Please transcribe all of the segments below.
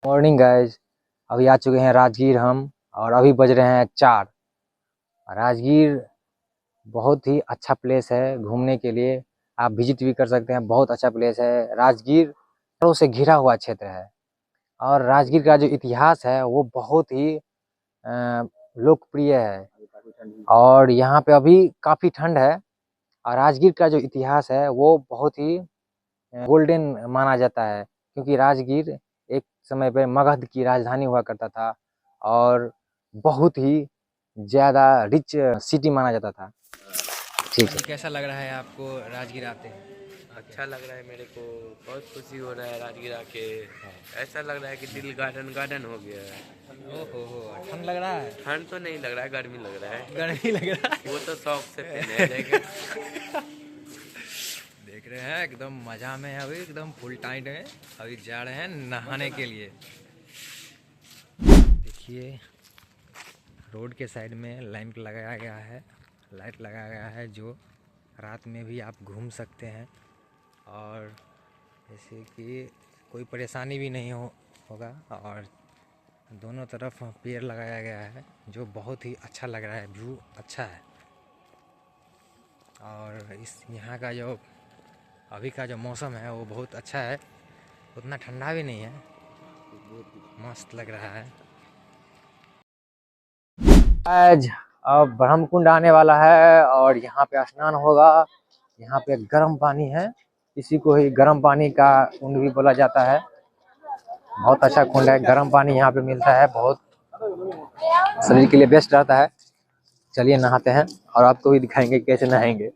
Morning guys. अभी आ चुके हैं राजगीर हम और अभी बज रहे हैं 4। राजगीर बहुत ही अच्छा प्लेस है घूमने के लिए। आप विजिट भी कर सकते हैं। बहुत अच्छा प्लेस है राजगीर। पहाड़ों से घिरा हुआ क्षेत्र है और राजगीर का जो इतिहास है वो बहुत ही लोकप्रिय है। और यहाँ पे अभी काफ़ी ठंड है और राजगीर का जो इतिहास है वो बहुत ही गोल्डन माना जाता है, क्योंकि राजगीर एक समय पे मगध की राजधानी हुआ करता था और बहुत ही ज़्यादा रिच सिटी माना जाता था। ठीक है, कैसा लग रहा है आपको राजगीर आते हैं? अच्छा लग रहा है मेरे को, बहुत खुशी हो रहा है राजगीर आके। ऐसा लग रहा है कि दिल गार्डन गार्डन हो गया है। ओहो, ठंड लग रहा है? ठंड तो नहीं लग रहा है, गर्मी लग रहा है। गर्मी लग रहा है? वो तो शौक से पहने जैकेट। देख रहे हैं एकदम मजा में है, अभी एकदम फुल टाइट है। अभी जा रहे हैं नहाने के लिए। देखिए रोड के साइड में लाइट लगाया गया है, जो रात में भी आप घूम सकते हैं और जैसे कि कोई परेशानी भी नहीं होगा। और दोनों तरफ पेड़ लगाया गया है जो बहुत ही अच्छा लग रहा है, व्यू अच्छा है। और इस यहाँ का जो अभी का जो मौसम है वो बहुत अच्छा है, उतना ठंडा भी नहीं है, मस्त लग रहा है। आज अब ब्रह्मकुंड आने वाला है और यहाँ पे स्नान होगा। यहाँ पे गर्म पानी है, इसी को ही गर्म पानी का कुंड भी बोला जाता है। बहुत अच्छा कुंड है, गर्म पानी यहाँ पे मिलता है, बहुत शरीर के लिए बेस्ट रहता है। चलिए नहाते हैं और आपको भी दिखाएंगे कैसे नहाएंगे।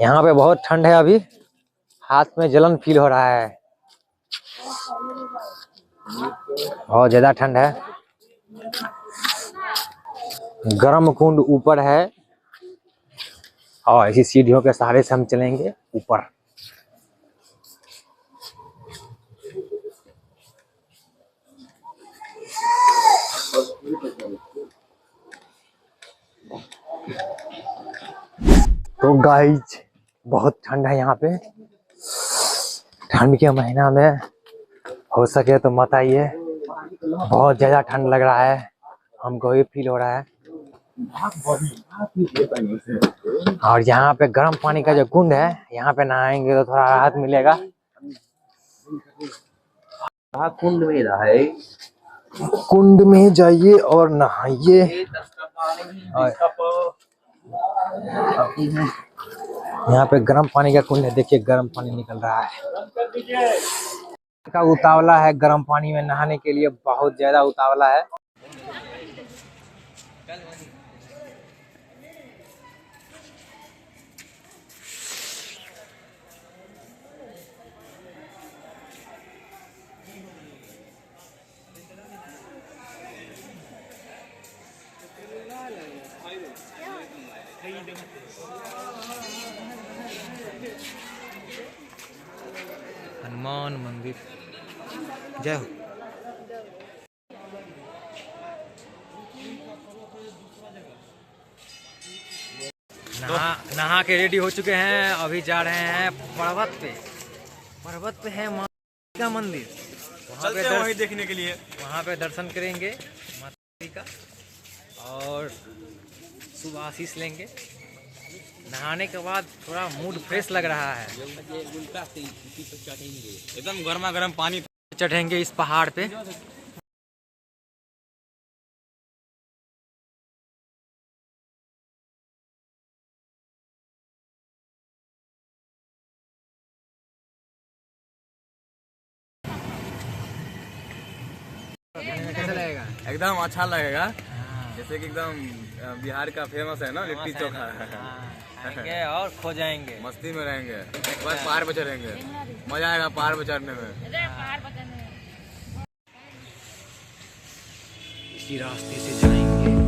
यहाँ पे बहुत ठंड है, अभी हाथ में जलन फील हो रहा है, बहुत ज्यादा ठंड है। गर्म कुंड ऊपर है और ऐसी सीढ़ियों के सहारे से हम चलेंगे ऊपर। तो गाइज बहुत ठंड है यहाँ पे। ठंड के महीना में हो सके तो मत आइए, बहुत ज्यादा ठंड लग रहा है, हमको भी फील हो रहा है। और यहाँ पे गर्म पानी का जो कुंड है, यहाँ पे नहाएंगे तो थोड़ा राहत मिलेगा। कुंड में रहा है, कुंड में जाइए और नहाइए। यहाँ पे गर्म पानी का कुंड है, देखिए गर्म पानी निकल रहा है। का उतावला है गर्म पानी में नहाने के लिए, बहुत ज्यादा उतावला है। हनुमान मंदिर, जय हो। नहा के रेडी हो चुके हैं, अभी जा रहे हैं पर्वत पे है माता का मंदिर, चलते हैं वहीं देखने के लिए। वहाँ पे दर्शन करेंगे माता का और शुभ आशीष लेंगे। नहाने के बाद थोड़ा मूड फ्रेश लग रहा है। एकदम गर्मा गर्म पानी। चढ़ेंगे इस पहाड़ पे। कैसा लगेगा? एकदम अच्छा लगेगा, जैसे कि एकदम बिहार का फेमस है ना लिट्टी चोखा। खाएंगे और खो जाएंगे, मस्ती में रहेंगे, बस पहाड़ पे चढ़ेंगे, मजा आएगा पहाड़ पे चढ़ने में। इसी रास्ते से जाएंगे।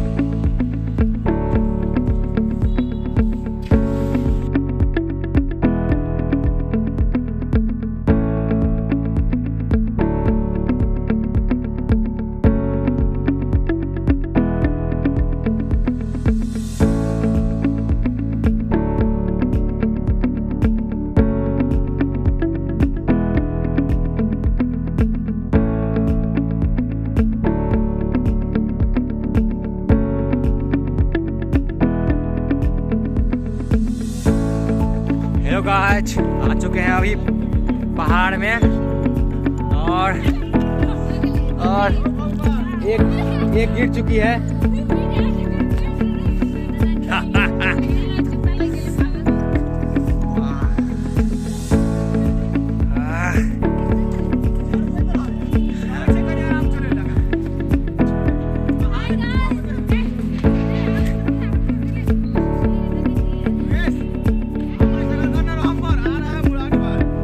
लोग आज आ चुके हैं अभी पहाड़ में और एक गिर चुकी है।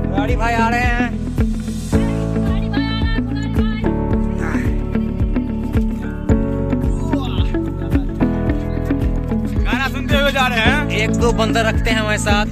मुरारी भाई आ रहे हैं। गाना सुनते हुए जा रहे हैं। एक दो बंदर रखते हैं हमारे साथ।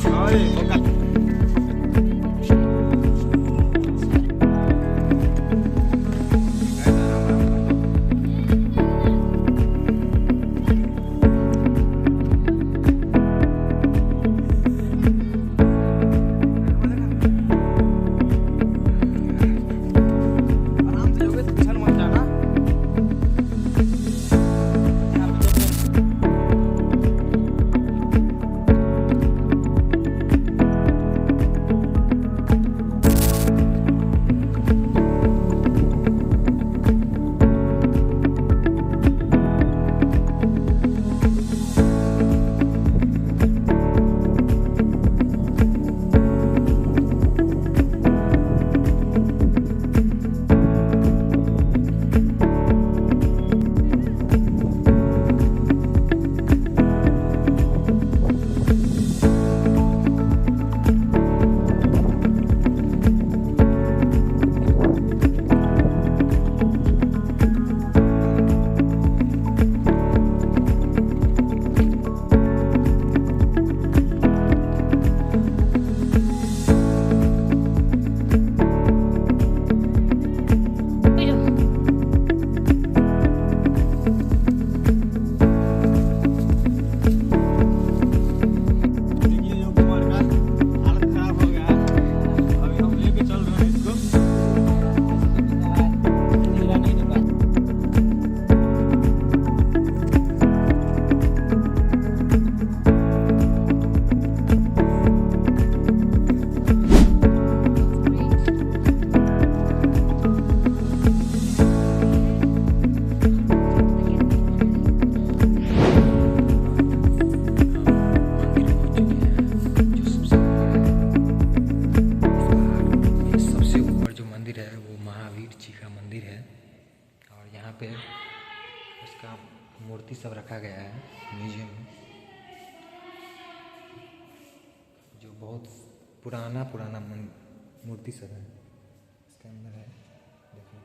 पे उसका मूर्ति सब रखा गया है म्यूजियम में, जो बहुत पुराना मूर्ति सब है इसके अंदर है। देखिए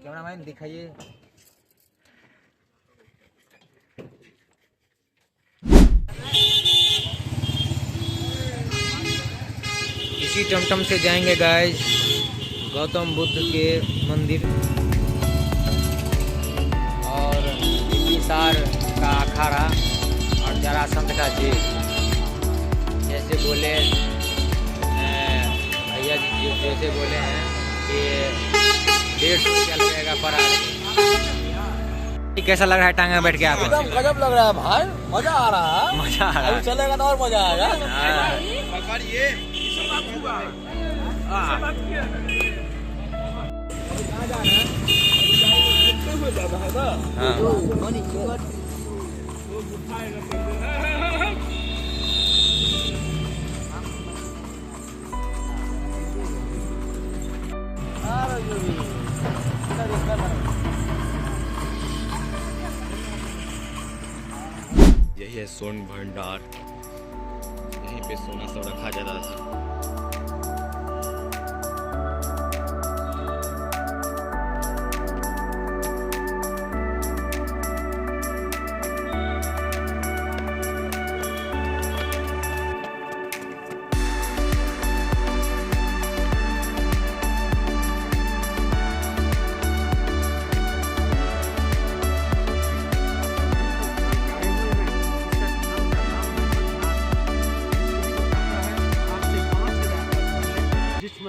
कैमरामैन दिखाइए। इसी टमटम से जाएंगे गाइस गौतम बुद्ध के मंदिर और बिंबिसार का अखाड़ा और जरासंध का जेल। जैसे बोले भैया जी जैसे बोले हैं कि 150 रुपया लगेगा पर आदमी। कैसा लग रहा है टांगे में बैठ के आप? एकदम गजब लग रहा है भाई, मजा आ रहा है। मजा आ रहा है। अभी चलेगा तो और मजा आएगा। यही है स्वर्ण भंडार, यहीं पे सोना सब रखा जाता था।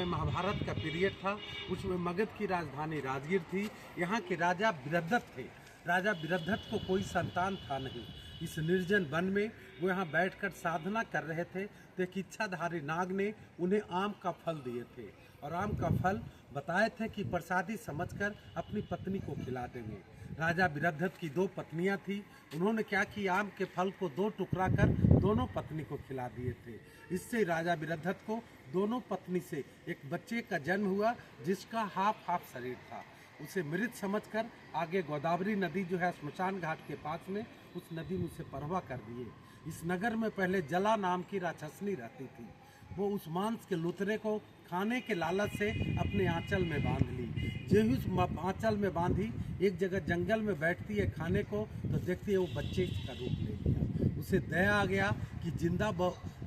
महाभारत का पीरियड था, उसमें मगध की राजधानी राजगीर थी। यहाँ के राजा बिरद्धत थे। राजा बिरद्धत को कोई संतान था नहीं। इस निर्जन वन में वो यहाँ बैठकर साधना कर रहे थे तो एक इच्छाधारी नाग ने उन्हें आम का फल दिए थे और आम का फल बताए थे कि प्रसादी समझकर अपनी पत्नी को खिला देंगे। राजा बिरद्धत की 2 पत्नियां थी। उन्होंने क्या किया, आम के फल को 2 टुकड़ा कर दोनों पत्नी को खिला दिए थे। इससे राजा बिरद्धत को दोनों पत्नी से एक बच्चे का जन्म हुआ जिसका हाफ शरीर था। उसे मृत समझकर आगे गोदावरी नदी जो है स्मशान घाट के पास में, उस नदी में उसे परवा कर दिए। इस नगर में पहले जला नाम की राक्षसनी रहती थी। वो उस मांस के लुतरे को खाने के लालच से अपने आंचल में बांध ली। जो ही उस आंचल में बांधी एक जगह जंगल में बैठती है खाने को तो देखती है वो बच्चे का रूप ले लिया। उसे दया आ गया कि जिंदा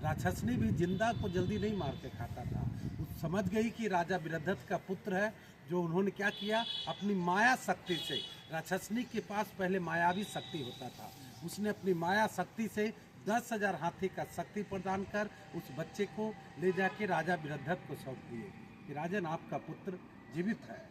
राक्षसनी भी जिंदा को जल्दी नहीं मार के खाता था। वो समझ गई कि राजा बिरद्धत का पुत्र है। जो उन्होंने क्या किया, अपनी माया शक्ति से, राक्षसनी के पास पहले मायावी शक्ति होता था, उसने अपनी माया शक्ति से 10,000 हाथी का शक्ति प्रदान कर उस बच्चे को ले जाके राजा बिरद्धत को सौंप दिए कि राजन आपका पुत्र जीवित है।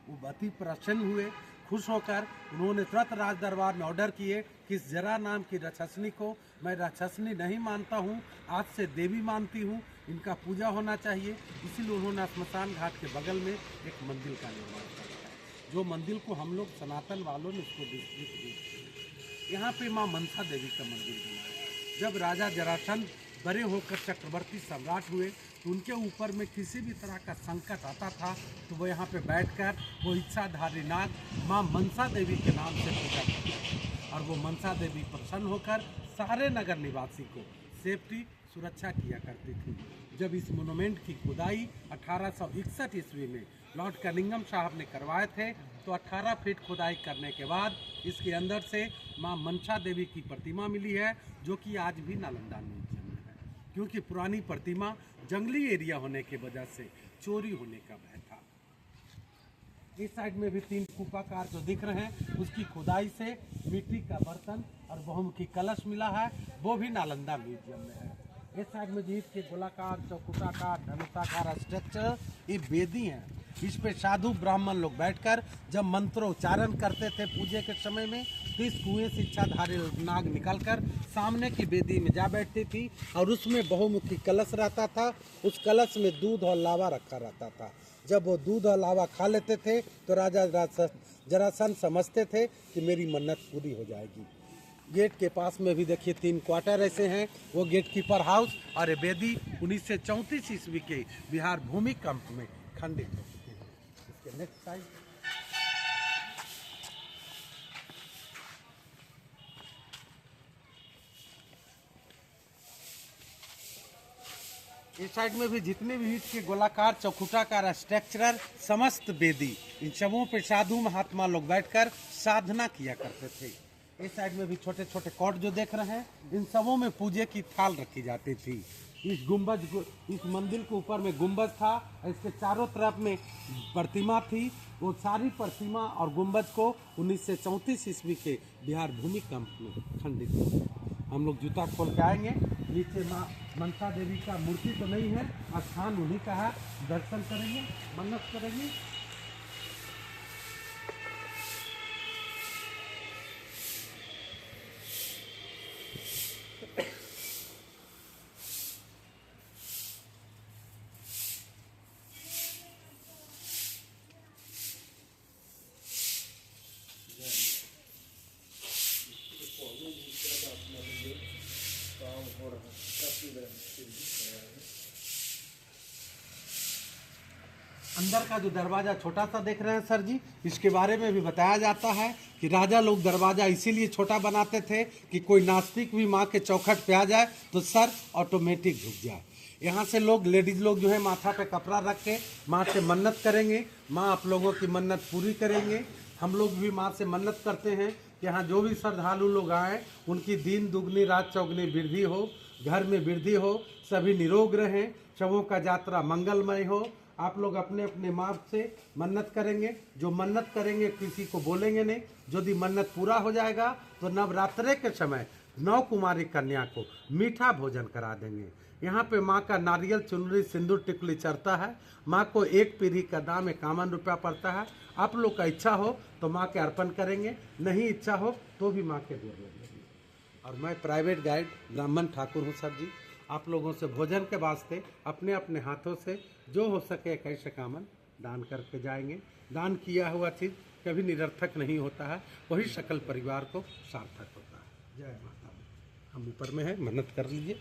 वो अति प्रसन्न हुए। खुश होकर उन्होंने तुरंत राज दरबार में ऑर्डर किए कि इस जरा नाम की राक्षसनी को मैं राक्षसनी नहीं मानता हूँ, आज से देवी मानती हूँ, इनका पूजा होना चाहिए। इसीलिए उन्होंने स्मशान घाट के बगल में एक मंदिर का निर्माण किया, जो मंदिर को हम लोग सनातन वालों ने उसको डिस्ट्रिक्ट यहाँ पे माँ मनसा देवी का मंदिर बनाया। जब राजा जरासंध बड़े होकर चक्रवर्ती सम्राट हुए तो उनके ऊपर में किसी भी तरह का संकट आता था तो वो यहाँ पे बैठकर वो इच्छाधारी नाग माँ मनसा देवी के नाम से पूजा करते और वो मनसा देवी प्रसन्न होकर सारे नगर निवासी को सेफ्टी सुरक्षा किया करती थी। जब इस मोनूमेंट की खुदाई 1861 ईस्वी में लॉर्ड कनिंघम साहब ने करवाए थे तो 18 फीट खुदाई करने के बाद इसके अंदर से माँ मनसा देवी की प्रतिमा मिली है, जो कि आज भी नालंदा म्यूजियम में है। क्योंकि पुरानी प्रतिमा जंगली एरिया होने की वजह से चोरी होने का भय था। इस साइड में भी 3 कूपाकार जो दिख रहे हैं उसकी खुदाई से मिट्टी का बर्तन और बहुमुखी कलश मिला है, वो भी नालंदा म्यूजियम में है। इस साइड में जीत के गोलाकार, चौकुटाकार, धनुषाकार स्ट्रक्चर ये वेदी हैं। इस पे साधु ब्राह्मण लोग बैठकर जब मंत्रोच्चारण करते थे पूजे के समय में तो इस कुएं से इच्छाधारी नाग निकलकर सामने की वेदी में जा बैठती थी और उसमें बहुमुखी कलश रहता था। उस कलश में दूध और लावा रखा रहता था। जब वो दूध और लावा खा लेते थे तो राजा जरासंध समझते थे कि मेरी मन्नत पूरी हो जाएगी। गेट के पास में भी देखिए 3 क्वार्टर ऐसे हैं, वो गेट कीपर हाउस और वेदी 1934 ईस्वी के बिहार भूमिकंप में खंडित हो चुके हैं। इसके नेक्स्ट साइड इस साइड में भी जितने भी ईंट के गोलाकार चौखुटाकार स्ट्रक्चरर समस्त वेदी, इन सबों पे साधु महात्मा लोग बैठकर साधना किया करते थे। इस साइड में भी छोटे छोटे कॉट जो देख रहे हैं इन सबों में पूजे की थाल रखी जाती थी। इस मंदिर के ऊपर में गुंबज था, इसके चारों तरफ में प्रतिमा थी। वो सारी प्रतिमा और गुंबज को 1934 ईस्वी के बिहार भूमिकंप में खंडित किया। हम लोग जूता खोल के आएंगे। नीचे माँ मनसा देवी का मूर्ति तो नहीं है, स्थान उन्हीं का है। दर्शन करेंगे, मन्नत करेंगे। अंदर का जो दरवाजा छोटा सा देख रहे हैं सर जी, इसके बारे में भी बताया जाता है कि राजा लोग दरवाजा इसीलिए छोटा बनाते थे कि कोई नास्तिक भी माँ के चौखट पे आ जाए तो सर ऑटोमेटिक झुक जाए। यहाँ से लोग लेडीज लोग जो है माथा पे कपड़ा रख के माँ से मन्नत करेंगे। माँ आप लोगों की मन्नत पूरी करेंगे। हम लोग भी माँ से मन्नत करते हैं कि यहाँ जो भी श्रद्धालु लोग आए उनकी दिन दुगनी रात चौगनी वृद्धि हो, घर में वृद्धि हो, सभी निरोग रहें, सबों का यात्रा मंगलमय हो। आप लोग अपने अपने माँ से मन्नत करेंगे। जो मन्नत करेंगे किसी को बोलेंगे नहीं। यदि मन्नत पूरा हो जाएगा तो नवरात्रे के समय 9 कुमारी कन्या को मीठा भोजन करा देंगे। यहाँ पे माँ का नारियल चुनरी सिंदूर टिकुली चढ़ता है। माँ को एक पीढ़ी का दाम 51 रुपया पड़ता है। आप लोग का इच्छा हो तो माँ के अर्पण करेंगे, नहीं इच्छा हो तो भी माँ के गोद लगेंगे। और मैं प्राइवेट गाइड ब्राह्मण ठाकुर हूँ सर जी। आप लोगों से भोजन के वास्ते अपने अपने हाथों से जो हो सके 21 कामन दान करके जाएंगे। दान किया हुआ चीज़ कभी निरर्थक नहीं होता है, वही सकल परिवार को सार्थक होता है। जय माता। हम ऊपर में है, मन्नत कर लीजिए।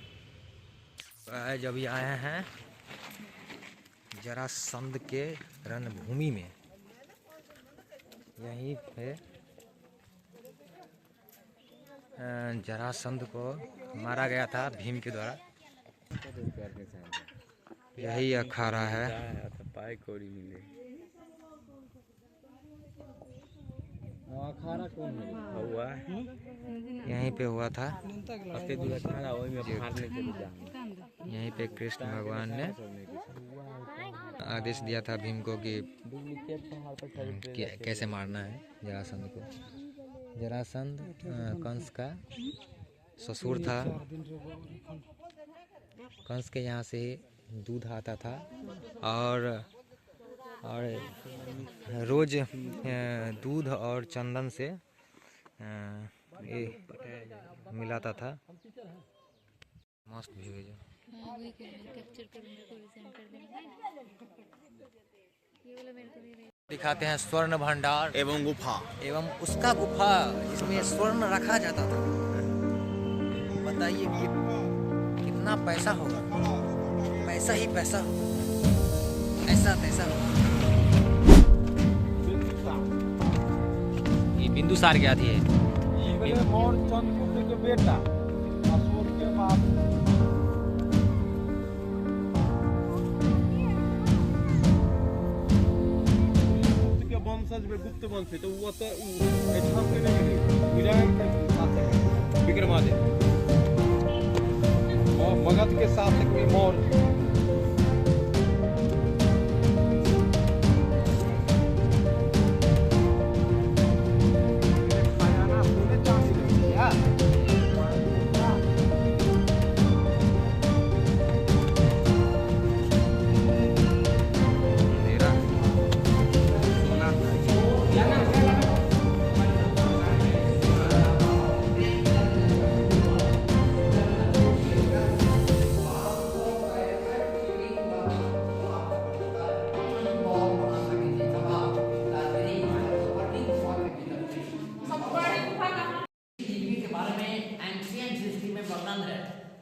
जब ये आए हैं जरासंध के रणभूमि में, यहीं पे जरासंध को मारा गया था भीम के द्वारा। यही अखाड़ा है। पाए कौड़ी मिले अखाड़ा कौन हुआ यहीं पे हुआ था। यहीं पे कृष्ण भगवान ने आदेश दिया था भीम को कि कैसे मारना है जरासंध को। जरासंध कंस का ससुर था। कंस के यहाँ से दूध आता था और रोज दूध और चंदन से मिलाता था। मस्त व्यू है। दिखाते हैं स्वर्ण भंडार एवं गुफा। एवं उसका गुफा जिसमें स्वर्ण रखा जाता था। बताइए कि कितना पैसा होगा। पैसा ही पैसा, ऐसा तैसा। ये बिंदुसार क्या थी? चंद्रगुप्त के बेटा अशोक के बाप। गुप्त के वंशज में गुप्त वंश है, तो वो तो एठाम के नहीं विराट के साथ विक्रमादित्य और मगध के साथ कोई मौर्य।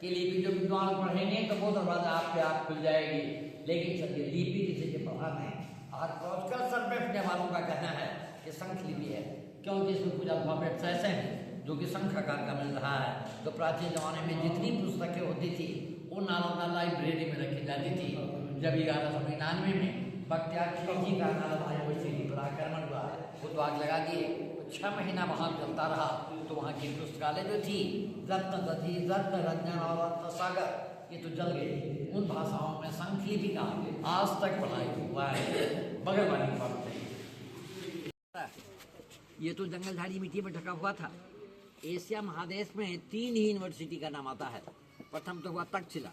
कि लिपि जो विद्वान पढ़ेंगे तो वो दरवाजा आपके आप खुल जाएगी। लेकिन सर ये लिपि किसी के प्रभाव है। आर्कोलॉजिकल सर्वे करने वालों का कहना है कि शंख लिपि है, क्योंकि इसमें पूजा परफेक्ट ऐसे हैं जो कि शंख आकार का मिल रहा है। तो प्राचीन जमाने में जितनी पुस्तकें होती थी वो नालंदा लाइब्रेरी में रखी जाती थी। जब 1199 में बख्तियार खिलजी का नालंदा यूनिवर्सिटी पर आक्रमण हुआ, वो तो आग लगा दिए। 6 महीना वहाँ चलता रहा। तो वहाँ की पुस्तकालय जो थी रत्न दधी, रत्न रंजन और रत्न सागर, ये तो जल गए। उन भाषाओं में संखलिपि का आज तक पढ़ाई हुआ है। बगल वाली की बात नहीं। ये तो जंगल झाड़ी मिट्टी में ढका हुआ था। एशिया महादेश में 3 ही यूनिवर्सिटी का नाम आता है। प्रथम तो हुआ तक्षशिला,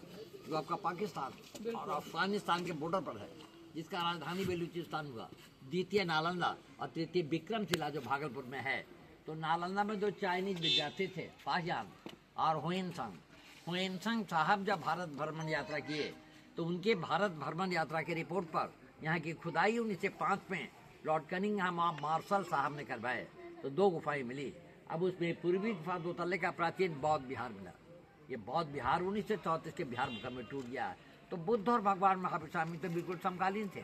जो आपका पाकिस्तान और अफगानिस्तान के बॉर्डर पर है, जिसका राजधानी बेलूचिस्तान हुआ। द्वितीय नालंदा और तृतीय विक्रमशिला, जो भागलपुर में है। तो नालंदा में 2 चाइनीज विद्यार्थी थे, फाहियान और हुएनसंग साहब जब भारत भ्रमण यात्रा किए तो उनके भारत भ्रमण यात्रा की रिपोर्ट पर यहाँ की खुदाई 1905 में लॉर्ड कनिंघम मार्शल साहब ने करवाए तो 2 गुफाएं मिली। अब उसमें पूर्वी गुफा 2 तल्ले का प्राचीन बौद्ध विहार मिला। ये बौद्ध विहार 1934 के बिहार भूकंप में टूट गया। तो बुद्ध और भगवान महावीर स्वामी तो बिल्कुल समकालीन थे।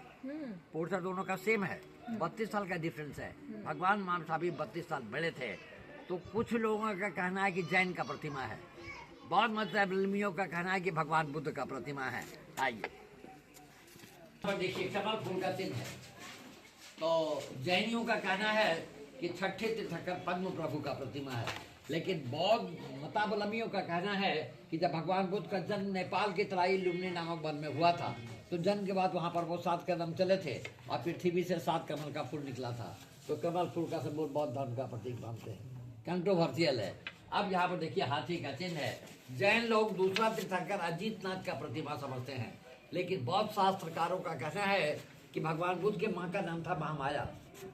पोर्टर दोनों का सेम है, 32 साल का डिफरेंस है। भगवान महावीर स्वामी 32 साल बड़े थे। तो कुछ लोगों का कहना है कि जैन का प्रतिमा है, बौद्ध मतावलंबियों का कहना है कि भगवान बुद्ध का प्रतिमा है। आइए देखिए, कमल फूल का चिन्ह है। तो जैनियों का कहना है कि छठे तीर्थंकर पद्म प्रभु का प्रतिमा है। लेकिन बौद्ध मतावलंबियों का कहना है कि जब भगवान बुद्ध का जन्म नेपाल के तराई लुम्बिनी नामक वन में हुआ था तो जन्म के बाद वहाँ पर वो 7 कदम चले थे और पृथ्वी से 7 कमल का फूल निकला था। तो कमल फूल का सिंबल बौद्ध धर्म का प्रतीक मानते हैं। कंट्रोवर्सियल है। अब यहाँ पर देखिए हाथी का चिन्ह है। जैन लोग दूसरा तीर्थंकर अजीतनाथ का प्रतिमा समझते हैं, लेकिन बौद्ध शास्त्रकारों का कहना है कि भगवान बुद्ध के माँ का नाम था महामाया।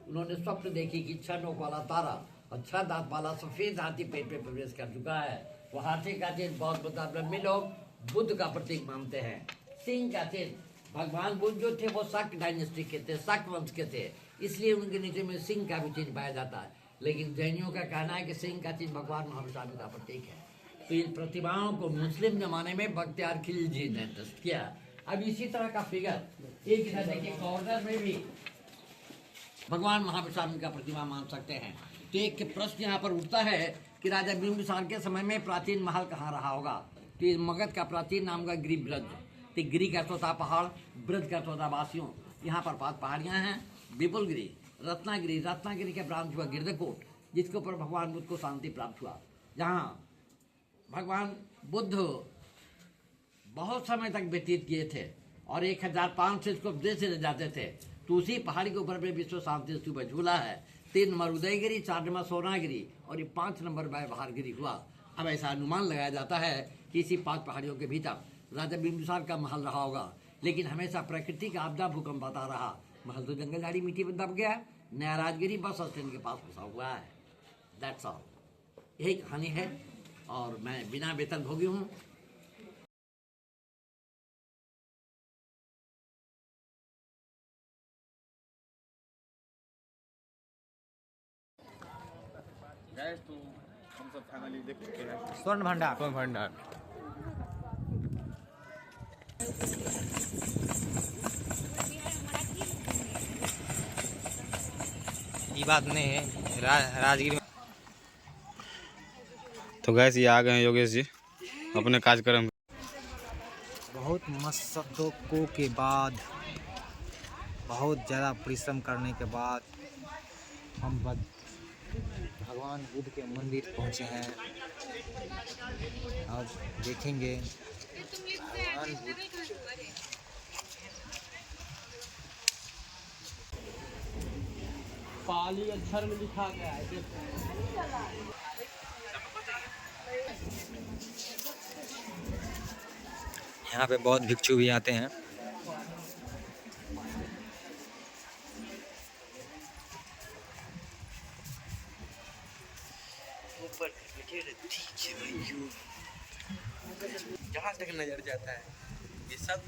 उन्होंने स्वप्न देखी कि 6 नोक वाला तारा और 6 दांत वाला सफेद हाथी पेट पे प्रवेश कर चुका है। वो हाथी का चिन्ह बौद्ध मतावलंबी लोग बुद्ध का प्रतीक मानते हैं। सिंह का चिन्ह, भगवान बुद्ध जो थे वो शक डायनेस्टी के थे, शक वंश के थे, इसलिए उनके नीचे में सिंह का भी चिन्ह पाया जाता है। लेकिन जैनियों का कहना है कि सिंह का चिन्ह भगवान महावीर स्वामी का प्रतीक है। तो इन प्रतिमाओं को मुस्लिम जमाने में बख्तियार खिलजी ने टेस्ट किया। अब इसी तरह का फिगर एक इधर देखिए, कॉर्नर में भी भगवान महावीर स्वामी का प्रतिमा मान सकते हैं। तो एक प्रश्न यहाँ पर उठता है कि राजा बिंबिसार के समय में प्राचीन महल कहाँ रहा होगा। तो इस मगध का प्राचीन नाम का गिरिब्रज। तो गिरी का चौथा पहाड़, ब्रज का चौथा वासियों। यहाँ पर 5 पहाड़ियाँ हैं, विपुलगिरी, रत्नागिरी। रत्नागिरी के ब्रांच हुआ गिरदकोट, जिसके ऊपर भगवान बुद्ध को शांति प्राप्त हुआ। जहाँ भगवान बुद्ध बहुत समय तक व्यतीत किए थे और 1500 इसको उपदेश ले जाते थे। तो उसी पहाड़ी के ऊपर में विश्व शांति स्तूप झूला है। 3 नंबर उदयगिरी, 4 नंबर सोनागिरी और ये 5 नंबर व्यवहारगिरी हुआ। अब ऐसा अनुमान लगाया जाता है कि इसी 5 पहाड़ियों के भीतर राजा बिंबिसार का महल रहा होगा। लेकिन हमेशा प्रकृति का आपदा भूकंप आता रहा। महल तो जंगल झाड़ी मिट्टी में दब गया। नया राजगिरी बस स्टैंड के पास फंसा हुआ है। That's all. यही कहानी है और मैं बिना वेतन भोगी हूँ। गैस तो हम सब फाइनली देख चुके हैं। स्वर्ण भंडार। स्वर्ण भंडार ये बात नहीं है। राजगिर में तो गैस ये आ गए हैं योगेश जी अपने कार्यक्रम। बहुत मशक्क़तों के बाद, बहुत ज़्यादा परिश्रम करने के बाद हम भगवान बुद्ध के मंदिर पहुंचे हैं। अब देखेंगे भगवान बुद्ध। पाली अक्षर में लिखा गया है। यहाँ पे बहुत भिक्षु भी आते हैं। जहाँ तक नजर जाता है ये सब